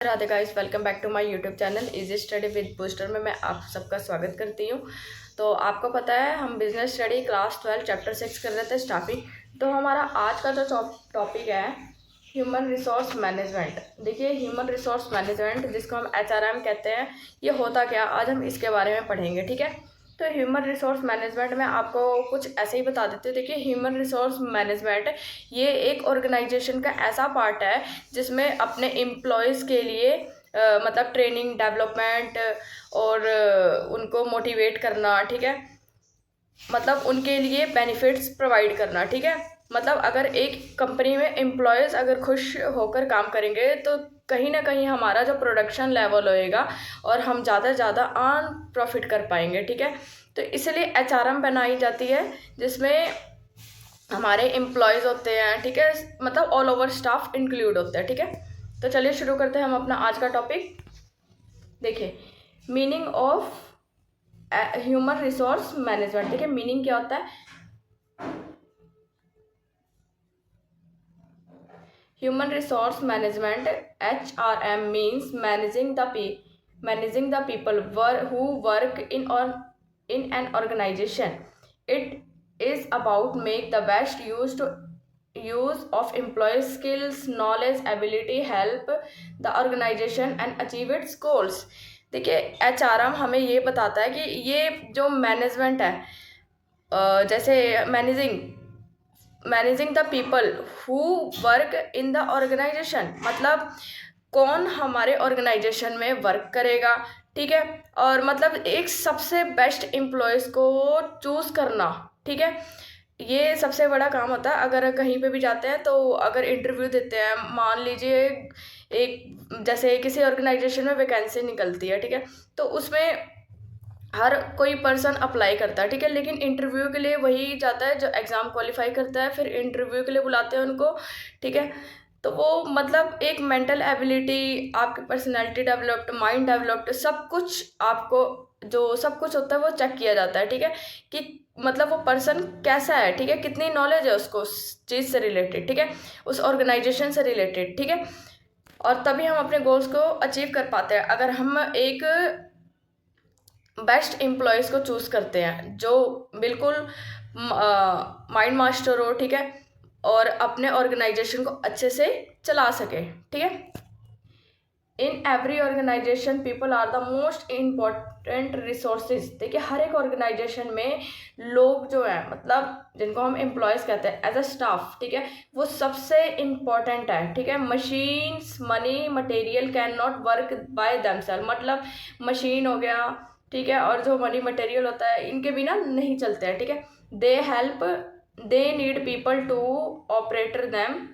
Radhe guys, welcome back to my YouTube channel easy study with booster में मैं आप सबका स्वागत करती हूँ। तो आपको पता है हम बिजनेस स्टडी क्लास 12 चैप्टर 6 कर रहे थे स्टाफिंग। तो हमारा आज का जो टॉपिक है ह्यूमन रिसोर्स मैनेजमेंट। देखिए, ह्यूमन रिसोर्स मैनेजमेंट जिसको हम HRM कहते हैं, ये होता क्या, आज हम इसके बारे में पढ़ेंगे। ठीक है, तो ह्यूमन रिसोर्स मैनेजमेंट में आपको कुछ ऐसे ही बता देती हूँ। देखिए, ह्यूमन रिसोर्स मैनेजमेंट ये एक ऑर्गेनाइजेशन का ऐसा पार्ट है जिसमें अपने एम्प्लॉयज़ के लिए मतलब ट्रेनिंग, डेवलपमेंट और उनको मोटिवेट करना। ठीक है, मतलब उनके लिए बेनिफिट्स प्रोवाइड करना। ठीक है, मतलब अगर एक कंपनी में एम्प्लॉयज़ अगर खुश होकर काम करेंगे तो कहीं ना कहीं हमारा जो प्रोडक्शन लेवल होएगा और हम ज़्यादा से ज़्यादा अर्न प्रॉफिट कर पाएंगे। ठीक है, तो इसलिए HRM बनाई जाती है जिसमें हमारे एम्प्लॉयज़ होते हैं। ठीक है, मतलब ऑल ओवर स्टाफ इंक्लूड होते हैं। ठीक है, तो चलिए शुरू करते हैं हम अपना आज का टॉपिक। देखिए, meaning of human resource management. देखिए, मीनिंग क्या होता है। Human resource management (HRM) means managing the people who work in an organization. It is about make the best use of employees' skills, knowledge, ability, help the organization and achieve its goals. देखिए, HRM हमें ये बताता है कि ये जो management है, जैसे managing the people who work in the organisation, मतलब कौन हमारे ऑर्गेनाइजेशन में वर्क करेगा। ठीक है, और मतलब एक सबसे बेस्ट एम्प्लॉयज़ को चूज़ करना। ठीक है, ये सबसे बड़ा काम होता है। अगर कहीं पे भी जाते हैं तो अगर इंटरव्यू देते हैं, मान लीजिए एक जैसे किसी ऑर्गेनाइजेशन में वैकेंसी निकलती है। ठीक है, तो उसमें हर कोई पर्सन अप्लाई करता है। ठीक है, लेकिन इंटरव्यू के लिए वही जाता है जो एग्ज़ाम क्वालिफाई करता है, फिर इंटरव्यू के लिए बुलाते हैं उनको। ठीक है, तो वो मतलब एक मेंटल एबिलिटी, आपकी पर्सनैलिटी डेवलप्ड, माइंड डेवलप्ड, सब कुछ आपको जो सब कुछ होता है वो चेक किया जाता है। ठीक है, कि मतलब वो पर्सन कैसा है। ठीक है, कितनी नॉलेज है उसको उस चीज़ से रिलेटेड। ठीक है, उस ऑर्गेनाइजेशन से रिलेटेड। ठीक है, और तभी हम अपने गोल्स को अचीव कर पाते हैं। अगर हम एक बेस्ट एम्प्लॉयज़ को चूज़ करते हैं जो बिल्कुल माइंड मास्टर हो। ठीक है, और अपने ऑर्गेनाइजेशन को अच्छे से चला सके। ठीक है, in every organisation people are the most important resources. देखिए, हर एक ऑर्गेनाइजेशन में लोग जो है, मतलब जिनको हम एम्प्लॉयज़ कहते हैं एज अ स्टाफ, ठीक है, वो सबसे इम्पॉर्टेंट है। ठीक है, machines, money, material can not work by themself, मतलब मशीन हो गया, ठीक है, और जो मनी मटेरियल होता है इनके बिना नहीं चलते हैं। ठीक है, they need people to operate them.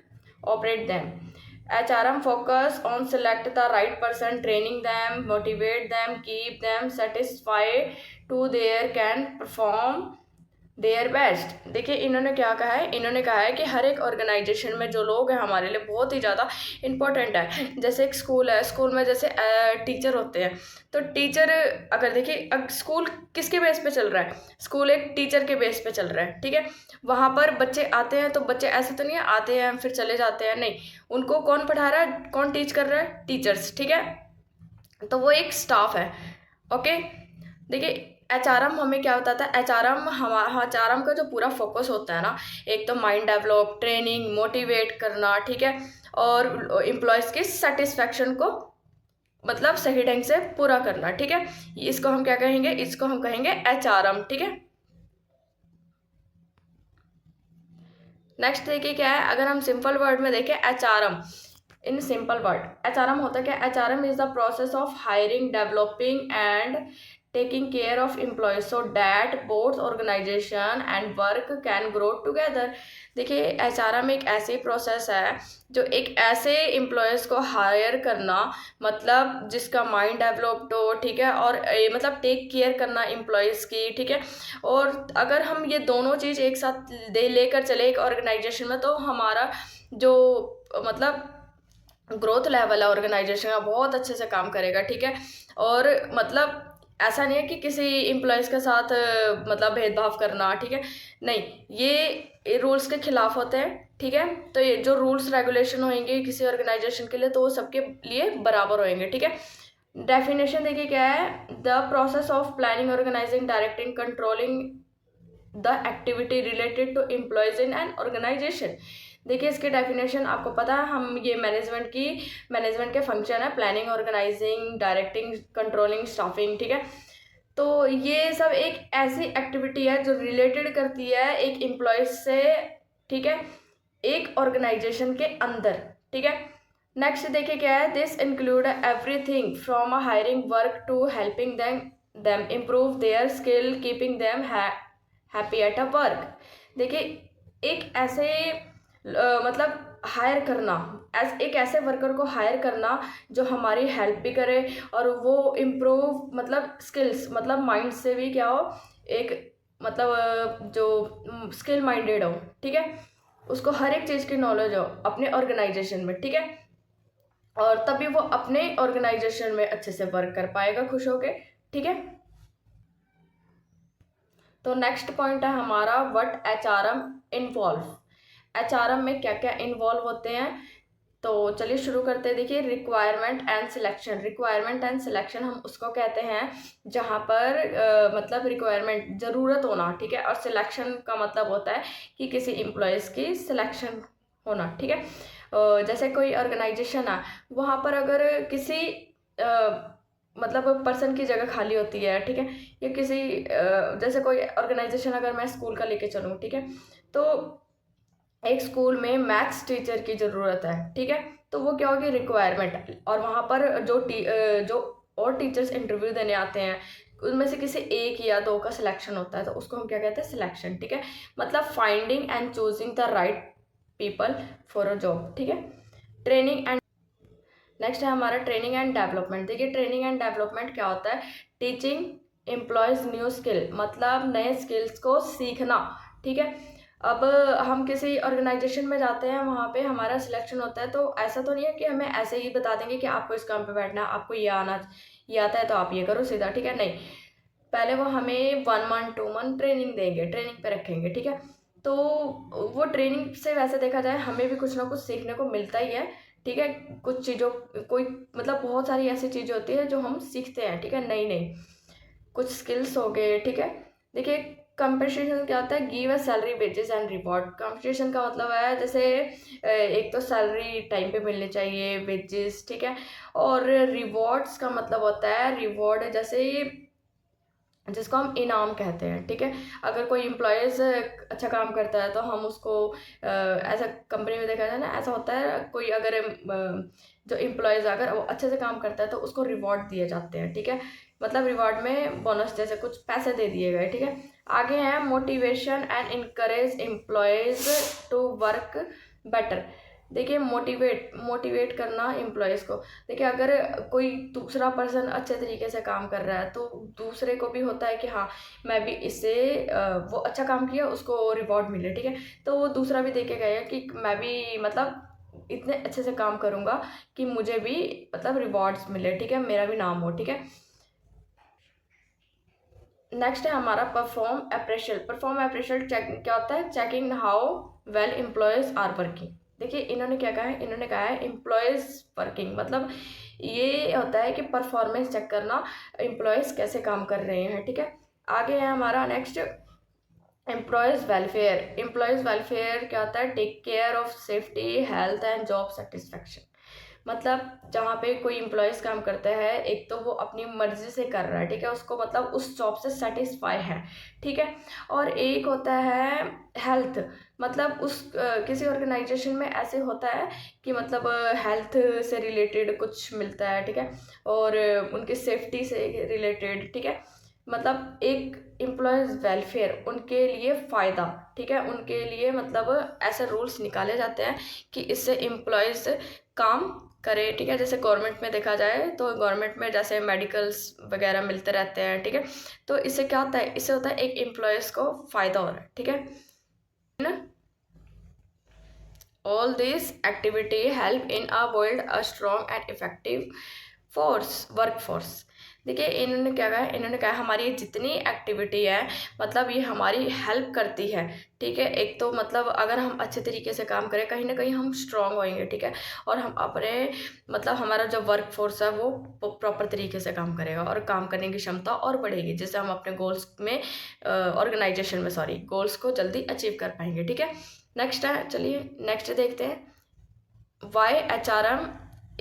HRM focus on select the right person, training them, motivate them, keep them satisfied to their can perform their best. देखिए, इन्होंने क्या कहा है, इन्होंने कहा है कि हर एक ऑर्गेनाइजेशन में जो लोग हैं हमारे लिए बहुत ही ज़्यादा इंपॉर्टेंट है। जैसे एक स्कूल है, स्कूल में जैसे टीचर होते हैं, तो टीचर अगर देखिए स्कूल किसके बेस पे चल रहा है, स्कूल एक टीचर के बेस पे चल रहा है। ठीक है, वहाँ पर बच्चे आते हैं तो बच्चे ऐसे तो नहीं है आते हैं फिर चले जाते हैं, नहीं, उनको कौन पढ़ा रहा है, कौन टीच कर रहा है, टीचर्स। ठीक है, तो वो एक स्टाफ है। ओके, देखिए HRM हमें क्या बताता है, HRM का जो पूरा फोकस होता है ना, एक तो माइंड डेवलप, ट्रेनिंग, मोटिवेट करना। ठीक है, और एम्प्लॉयज़ की सेटिस्फैक्शन को मतलब सही ढंग से पूरा करना। ठीक है, इसको हम क्या कहेंगे, इसको हम कहेंगे HRM। ठीक है, नेक्स्ट देखिए क्या है, अगर हम सिंपल वर्ड में देखें HRM in simple word, HRM होता है क्या, HRM is the process of hiring, developing and taking care of employees so that both organisation and work can grow together. देखिए, HRM एक ऐसी प्रोसेस है जो एक ऐसे एम्प्लॉयज़ को हायर करना, मतलब जिसका माइंड डेवलप्ड हो। ठीक है, और मतलब टेक केयर करना एम्प्लॉयज़ की। ठीक है, और अगर हम ये दोनों चीज़ एक साथ लेकर चले एक ऑर्गेनाइजेशन में, तो हमारा जो मतलब ग्रोथ लेवल है ऑर्गेनाइजेशन का बहुत अच्छे से काम करेगा। ठीक है, और मतलब ऐसा नहीं है कि किसी एम्प्लॉयज़ के साथ मतलब भेदभाव करना, ठीक है, नहीं, ये रूल्स के खिलाफ होते हैं, ठीक है। तो ये जो रूल्स रेगुलेशन होंगे किसी ऑर्गेनाइजेशन के लिए, तो वो सबके लिए बराबर होंगे, ठीक है। डेफिनेशन देखिए क्या है, the process of planning, organising, directing, controlling the activity related to employees in an organisation. देखिए इसकी डेफिनेशन आपको पता है, हम ये मैनेजमेंट के फंक्शन है, planning, organising, directing, controlling, staffing, ठीक है। तो ये सब एक ऐसी एक्टिविटी है जो रिलेटेड करती है एक एम्प्लॉयज से, ठीक है, एक ऑर्गेनाइजेशन के अंदर, ठीक है। नेक्स्ट देखिए क्या है, this include everything from hiring work to helping them improve their skill, keeping them happy at a work. देखिए एक ऐसे मतलब हायर करना, एक ऐसे वर्कर को हायर करना जो हमारी हेल्प भी करे और वो इम्प्रूव मतलब स्किल्स, मतलब माइंड से भी क्या हो, एक मतलब जो स्किल माइंडेड हो, ठीक है, उसको हर एक चीज़ की नॉलेज हो अपने ऑर्गेनाइजेशन में, ठीक है, और तभी वो अपने ऑर्गेनाइजेशन में अच्छे से वर्क कर पाएगा खुश होके, ठीक है। तो नेक्स्ट पॉइंट है हमारा, व्हाट एचआरएम इन्वॉल्व। एचआरएम में क्या क्या इन्वॉल्व होते हैं, तो चलिए शुरू करते हैं। देखिए requirement and selection, requirement and selection हम उसको कहते हैं जहाँ पर मतलब रिक्वायरमेंट ज़रूरत होना, ठीक है, और सिलेक्शन का मतलब होता है कि किसी एम्प्लॉयज़ की सिलेक्शन होना, ठीक है। जैसे कोई ऑर्गेनाइजेशन है, वहाँ पर अगर किसी मतलब पर्सन की जगह खाली होती है, ठीक है, या किसी जैसे कोई ऑर्गेनाइजेशन, अगर मैं स्कूल का लेके चलूँ, ठीक है, तो एक स्कूल में मैथ्स टीचर की ज़रूरत है, ठीक है, तो वो क्या होगी, रिक्वायरमेंट, और वहाँ पर जो और टीचर्स इंटरव्यू देने आते हैं, उनमें से किसी एक या दो का सिलेक्शन होता है, तो उसको हम क्या कहते हैं, सिलेक्शन, ठीक है, मतलब finding and choosing the right people for a job, ठीक है। ट्रेनिंग एंड नेक्स्ट है हमारा ट्रेनिंग एंड डेवलपमेंट। देखिए ट्रेनिंग एंड डेवलपमेंट क्या होता है, टीचिंग एम्प्लॉयज़ न्यू स्किल, मतलब नए स्किल्स को सीखना, ठीक है। अब हम किसी ऑर्गेनाइजेशन में जाते हैं, वहाँ पे हमारा सिलेक्शन होता है, तो ऐसा तो नहीं है कि हमें ऐसे ही बता देंगे कि आपको इस काम पे बैठना है, आपको ये आता है तो आप ये करो सीधा, ठीक है, नहीं, पहले वो हमें 1 मंथ 2 मंथ ट्रेनिंग देंगे, ट्रेनिंग पे रखेंगे, ठीक है। तो वो ट्रेनिंग से वैसे देखा जाए हमें भी कुछ ना कुछ सीखने को मिलता ही है, ठीक है। कुछ चीज़ों कोई मतलब बहुत सारी ऐसी चीज़ें होती है जो हम सीखते हैं, ठीक है, नई नई कुछ स्किल्स हो गए, ठीक है। देखिए कंपनसेशन क्या होता है, give a salary, wages and reward. Compensation का मतलब है जैसे एक तो सैलरी टाइम पे मिलनी चाहिए, वेजेस, ठीक है, और रिवॉर्ड्स का मतलब होता है, रिवॉर्ड जैसे जिसको हम इनाम कहते हैं, ठीक है। अगर कोई एम्प्लॉयज़ अच्छा काम करता है तो हम उसको ऐसा कंपनी में देखा जाए ना, ऐसा होता है, कोई अगर जो एम्प्लॉयज़ अगर वो अच्छे से काम करता है तो उसको रिवॉर्ड दिए जाते हैं, ठीक है, मतलब रिवॉर्ड में बोनस जैसे कुछ पैसे दे दिए गए, ठीक है। आगे है motivation and encourage employees to work better. देखिए मोटिवेट करना एम्प्लॉयज़ को। देखिए अगर कोई दूसरा पर्सन अच्छे तरीके से काम कर रहा है तो दूसरे को भी होता है कि हाँ मैं भी इससे वो अच्छा काम किया, उसको रिवॉर्ड मिले, ठीक है, तो वो दूसरा भी देख के गया कि मैं भी मतलब इतने अच्छे से काम करूँगा कि मुझे भी मतलब रिवॉर्ड्स मिले, ठीक है, मेरा भी नाम हो, ठीक है। नेक्स्ट है हमारा परफॉर्म अप्रेशल चेक क्या होता है, checking how well employees are working. देखिए इन्होंने क्या कहा है, इन्होंने कहा है एम्प्लॉयज़ वर्किंग, मतलब ये होता है कि परफॉर्मेंस चेक करना, एम्प्लॉयज़ कैसे काम कर रहे हैं, ठीक है। आगे है हमारा नेक्स्ट एम्प्लॉयज़ वेलफेयर क्या होता है, take care of safety, health and job satisfaction. मतलब जहाँ पे कोई एम्प्लॉयज़ काम करता है, एक तो वो अपनी मर्ज़ी से कर रहा है, ठीक है, उसको मतलब उस जॉब से सेटिस्फाई है, ठीक है, और एक होता है हेल्थ, मतलब उस किसी ऑर्गेनाइजेशन में ऐसे होता है कि मतलब हेल्थ से रिलेटेड कुछ मिलता है, ठीक है, और उनकी सेफ्टी से रिलेटेड, ठीक है, मतलब एक एम्प्लॉयज़ वेलफेयर, उनके लिए फ़ायदा, ठीक है, उनके लिए मतलब ऐसे रूल्स निकाले जाते हैं कि इससे एम्प्लॉयज़ काम करे, ठीक है। जैसे गवर्नमेंट में देखा जाए तो गवर्नमेंट में जैसे मेडिकल्स वगैरह मिलते रहते हैं, ठीक है, तो इससे क्या होता है, इससे होता है एक एम्प्लॉयज़ को फ़ायदा हो रहा है, ठीक है। All this activity help in a build a strong and effective work force. देखिए इन्होंने क्या कहा, इन्होंने कहा हमारी ये जितनी एक्टिविटी है मतलब ये हमारी हेल्प करती है, ठीक है। एक तो मतलब अगर हम अच्छे तरीके से काम करें कहीं ना कहीं हम स्ट्रांग होएंगे, ठीक है, और हम अपने मतलब हमारा जो वर्क फोर्स है वो प्रॉपर तरीके से काम करेगा और काम करने की क्षमता और बढ़ेगी, जिससे हम अपने गोल्स में ऑर्गेनाइजेशन में गोल्स को जल्दी अचीव कर पाएंगे, ठीक है। नेक्स्ट है, चलिए नेक्स्ट देखते हैं, why HRM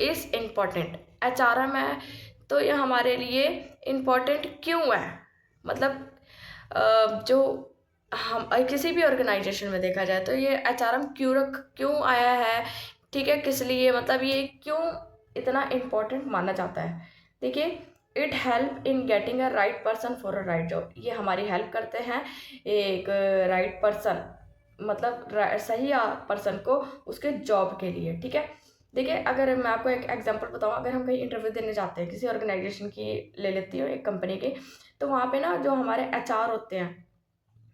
is important. HRM है तो ये हमारे लिए इम्पॉर्टेंट क्यों है, मतलब जो हम किसी भी ऑर्गेनाइजेशन में देखा जाए तो ये HRM क्यों आया है, ठीक है, किस लिए, मतलब ये क्यों इतना इम्पोर्टेंट माना जाता है। देखिए, it help in getting a right person for a right job. ये हमारी हेल्प करते हैं एक राइट पर्सन, मतलब सही पर्सन को उसके जॉब के लिए, ठीक है। देखिए अगर मैं आपको एक एग्जांपल बताऊं, अगर हम कहीं इंटरव्यू देने जाते हैं किसी ऑर्गेनाइजेशन की, ले लेती हूँ एक कंपनी की, तो वहाँ पे ना जो हमारे HR होते हैं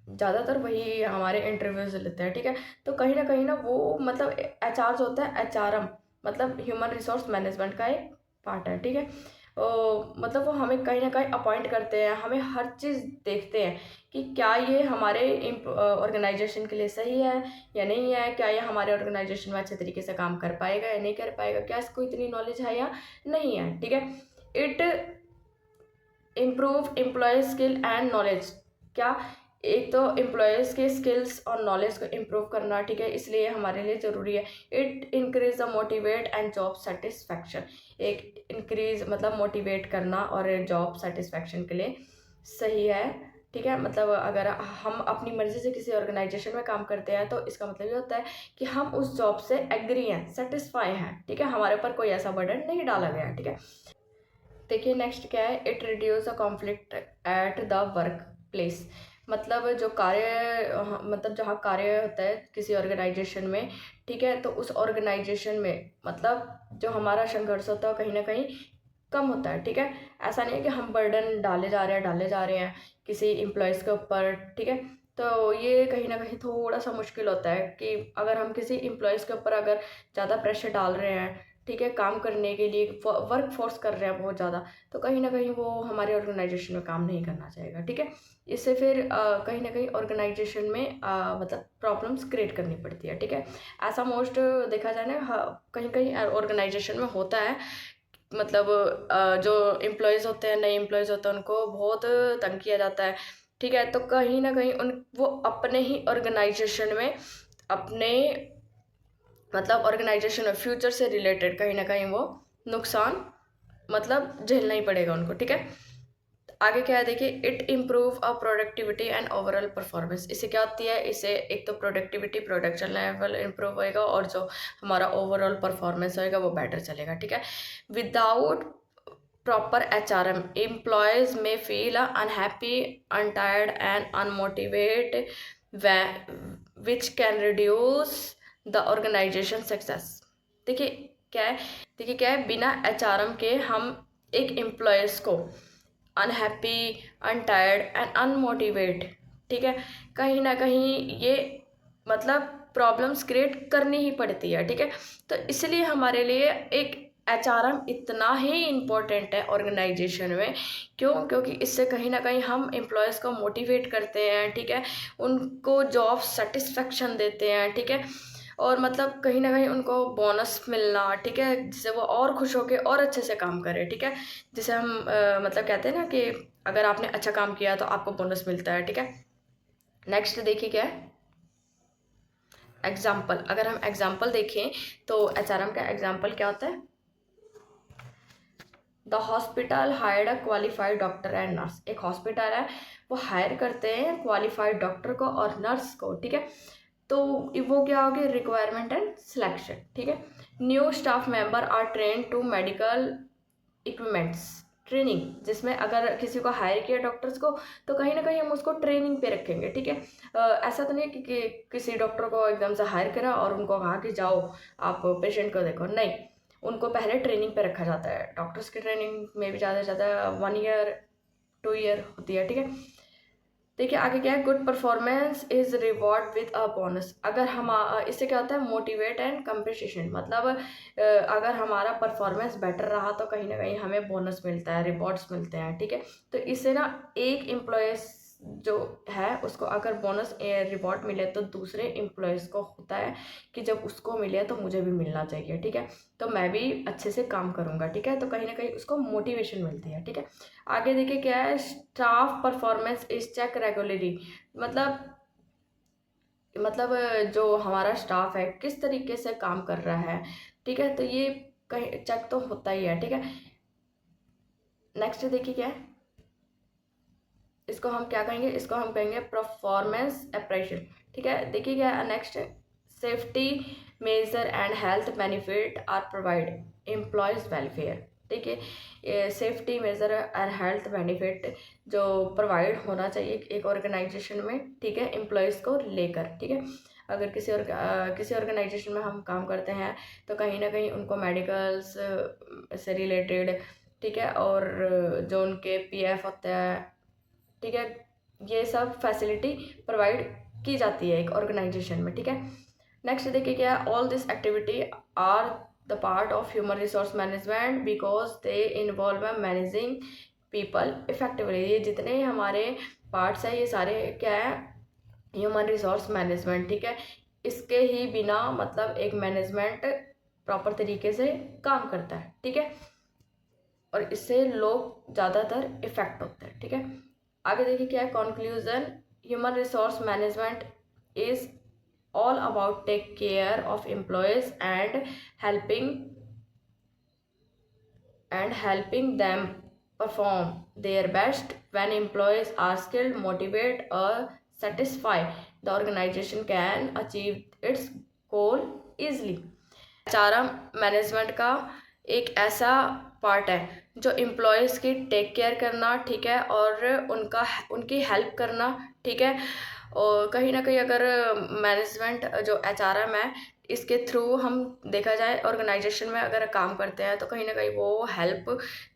ज़्यादातर वही हमारे इंटरव्यूज लेते हैं, ठीक है। तो कहीं ना वो मतलब HR जो होता है HRM मतलब ह्यूमन रिसोर्स मैनेजमेंट का एक पार्ट है, ठीक है। मतलब वो हमें कहीं ना कहीं अपॉइंट करते हैं, हमें हर चीज़ देखते हैं कि क्या ये हमारे ऑर्गेनाइजेशन के लिए सही है या नहीं है, क्या ये हमारे ऑर्गेनाइजेशन में अच्छे तरीके से काम कर पाएगा या नहीं कर पाएगा, क्या इसको इतनी नॉलेज है या नहीं है, ठीक है। It improve employee skill and knowledge. क्या, एक तो एम्प्लॉयज़ के स्किल्स और नॉलेज को इम्प्रूव करना, ठीक है, इसलिए हमारे लिए ज़रूरी है। It increase the motivate and job satisfaction. एक इंक्रीज मतलब मोटिवेट करना और जॉब सेटिस्फैक्शन के लिए सही है, ठीक है। मतलब अगर हम अपनी मर्ज़ी से किसी ऑर्गेनाइजेशन में काम करते हैं तो इसका मतलब ये होता है कि हम उस जॉब से एग्री हैं, सेटिस्फाई हैं, ठीक है, हमारे ऊपर कोई ऐसा बर्डन नहीं डाला गया है, ठीक है। देखिए नेक्स्ट क्या है, it reduce the conflict at the work place. मतलब जो मतलब जहाँ कार्य होता है किसी ऑर्गेनाइजेशन में, ठीक है, तो उस ऑर्गेनाइजेशन में मतलब जो हमारा संघर्ष होता है कहीं ना कहीं कम होता है, ठीक है। ऐसा नहीं है कि हम बर्डन डाले जा रहे हैं किसी एम्प्लॉयज़ के ऊपर, ठीक है। तो ये कहीं ना कहीं थोड़ा सा मुश्किल होता है कि अगर हम किसी एम्प्लॉयज़ के ऊपर अगर ज़्यादा प्रेशर डाल रहे हैं, ठीक है, काम करने के लिए वर्क फोर्स कर रहे हैं बहुत ज़्यादा, तो कहीं ना कहीं वो हमारे ऑर्गेनाइजेशन में काम नहीं करना चाहेगा, ठीक है। इससे फिर कहीं ना कहीं ऑर्गेनाइजेशन में मतलब प्रॉब्लम्स क्रिएट करनी पड़ती है, ठीक है। ऐसा मोस्ट देखा जाए ना, कहीं कहीं ऑर्गेनाइजेशन में होता है, मतलब जो एम्प्लॉयज़ होते हैं, नए एम्प्लॉयज़ होते हैं, उनको बहुत तंग किया जाता है, ठीक है। तो कहीं ना कहीं वो अपने ही ऑर्गेनाइजेशन में अपने मतलब ऑर्गेनाइजेशन और फ्यूचर से रिलेटेड कहीं ना कहीं वो नुकसान मतलब झेलना ही पड़ेगा उनको, ठीक है। आगे क्या है, देखिए, it improve a productivity and overall performance. इससे क्या होती है, इससे एक तो प्रोडक्टिविटी प्रोडक्शन लेवल इम्प्रूव होएगा और जो हमारा ओवरऑल परफॉर्मेंस होएगा वो बेटर चलेगा, ठीक है। विदाउट प्रॉपर HRM एम्प्लॉयज में feel unhappy, untired and unmotivate, which can reduce the organisation success. देखिए क्या है, बिना HRM के हम एक एम्प्लॉयज़ को अनहैप्पी, अनटायर्ड एंड अनमोटिवेट, ठीक है, कहीं ना कहीं ये मतलब प्रॉब्लम्स क्रिएट करनी ही पड़ती है, ठीक है। तो इसलिए हमारे लिए एक HRM इतना ही इम्पोर्टेंट है ऑर्गेनाइजेशन में। क्यों? क्योंकि इससे कहीं ना कहीं हम एम्प्लॉयज़ को मोटिवेट करते हैं, ठीक है, उनको जॉब सेटिस्फेक्शन देते हैं, ठीक है, और मतलब कहीं ना कहीं उनको बोनस मिलना, ठीक है, जिससे वो और खुश होकर और अच्छे से काम करें, ठीक है। जिसे हम मतलब कहते हैं ना कि अगर आपने अच्छा काम किया तो आपको बोनस मिलता है, ठीक है। नेक्स्ट देखिए क्या है, एग्जाम्पल। अगर हम एग्जाम्पल देखें तो HRM का एग्जाम्पल क्या होता है, the hospital hired a qualified doctor and nurse. एक हॉस्पिटल है, वो हायर करते हैं क्वालिफाइड डॉक्टर को और नर्स को, ठीक है। तो वो क्या होगी, रिक्वायरमेंट एंड सिलेक्शन, ठीक है। New staff member are train to medical equipments training, जिसमें अगर किसी को हायर किया डॉक्टर्स को तो कहीं ना कहीं हम उसको ट्रेनिंग पे रखेंगे, ठीक है। ऐसा तो नहीं है कि किसी डॉक्टर को एकदम से हायर करा और उनको कहा कि जाओ आप पेशेंट को देखो, नहीं, उनको पहले ट्रेनिंग पे रखा जाता है। डॉक्टर्स की ट्रेनिंग में भी ज़्यादा से ज़्यादा 1 ईयर 2 ईयर होती है, ठीक है। देखिए आगे क्या है, good performance is reward with a bonus. अगर हम इससे क्या होता है, मोटिवेट एंड कंपनसेशन, मतलब अगर हमारा परफॉर्मेंस बेटर रहा तो कहीं ना कहीं हमें बोनस मिलता है, रिवॉर्ड्स मिलते हैं, ठीक है। तो इससे ना एक एम्प्लॉयज़ जो है उसको अगर बोनस रिवॉर्ड मिले तो दूसरे एम्प्लॉयज़ को होता है कि जब उसको मिले तो मुझे भी मिलना चाहिए, ठीक है, तो मैं भी अच्छे से काम करूँगा, ठीक है, तो कहीं ना कहीं उसको मोटिवेशन मिलती है, ठीक है। आगे देखिए क्या है, staff performance is check regularly, मतलब जो हमारा स्टाफ है किस तरीके से काम कर रहा है, ठीक है, तो ये कहीं चेक तो होता ही है, ठीक है। नेक्स्ट देखिए क्या है, इसको हम क्या कहेंगे, इसको हम कहेंगे परफॉर्मेंस अप्रेशिएशन, ठीक है। देखिए क्या next, safety measure and health benefit are provide employees welfare, ठीक है। सेफ्टी मेजर और हेल्थ बेनिफिट जो प्रोवाइड होना चाहिए एक ऑर्गेनाइजेशन में, ठीक है, एम्प्लॉयज़ को लेकर, ठीक है। अगर किसी ऑर्गेनाइजेशन में हम काम करते हैं तो कहीं ना कहीं उनको मेडिकल्स से रिलेटेड, ठीक है, और जो उनके पीएफ होता है, ठीक है, ये सब फैसिलिटी प्रोवाइड की जाती है एक ऑर्गेनाइजेशन में, ठीक है। नेक्स्ट देखिए क्या, all this activity are the part of human resource management because they involve managing people effectively. ये जितने हमारे पार्ट्स हैं ये सारे क्या है, ह्यूमन रिसोर्स मैनेजमेंट, ठीक है। इसके ही बिना मतलब एक मैनेजमेंट प्रॉपर तरीके से काम करता है, ठीक है, और इससे लोग ज़्यादातर इफेक्ट होते हैं, ठीक है। आगे देखिए क्या है, conclusion, human resource management is all about tech care of employees helping them perform their best. When employees are skilled, motivated or satisfied, the organization can achieve its goal easily. HRM management का एक ऐसा part है जो employees की take care करना, ठीक है, और उनकी हेल्प करना, ठीक है। और कहीं ना कहीं अगर मैनेजमेंट जो एचआरएम है इसके थ्रू हम देखा जाए ऑर्गेनाइजेशन में अगर काम करते हैं तो कहीं ना कहीं वो हेल्प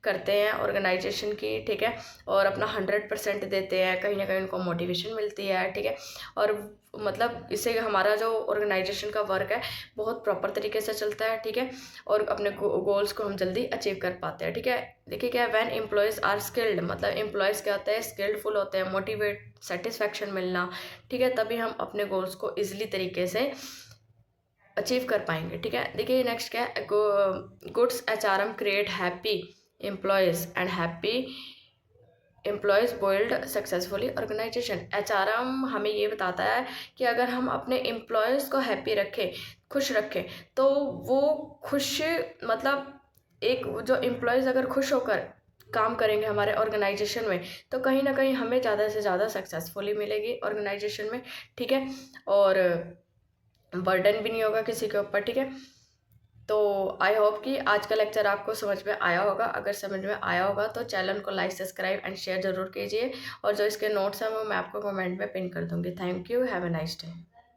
करते हैं ऑर्गेनाइजेशन की, ठीक है, और अपना 100% देते हैं, कहीं ना कहीं उनको मोटिवेशन मिलती है, ठीक है, और मतलब इससे हमारा जो ऑर्गेनाइजेशन का वर्क है बहुत प्रॉपर तरीके से चलता है, ठीक है, और अपने गोल्स को हम जल्दी अचीव कर पाते हैं, ठीक है। देखिए क्या है, व्हेन एम्प्लॉयज़ आर स्किल्ड, मतलब एम्प्लॉयज़ क्या होते हैं, स्किल्डफुल होते हैं, मोटिवेट, सेटिस्फैक्शन मिलना, ठीक है, तभी हम अपने गोल्स को ईजिली तरीके से अचीव कर पाएंगे, ठीक है। देखिए नेक्स्ट क्या है, goods HRM create happy employees and happy employees build successfully organisation. HRM हमें ये बताता है कि अगर हम अपने एम्प्लॉयज़ को हैप्पी रखें, खुश रखें, तो वो खुश, मतलब एक जो एम्प्लॉयज़ अगर खुश होकर काम करेंगे हमारे ऑर्गेनाइजेशन में तो कहीं ना कहीं हमें ज़्यादा से ज़्यादा सक्सेसफुली मिलेगी ऑर्गेनाइजेशन में, ठीक है, और बर्डन भी नहीं होगा किसी के ऊपर, ठीक है। तो आई होप कि आज का लेक्चर आपको समझ में आया होगा। अगर समझ में आया होगा तो चैनल को लाइक, सब्सक्राइब एंड शेयर ज़रूर कीजिए, और जो इसके नोट्स हैं वो मैं आपको कमेंट में पिन कर दूँगी। Thank you, have a nice day.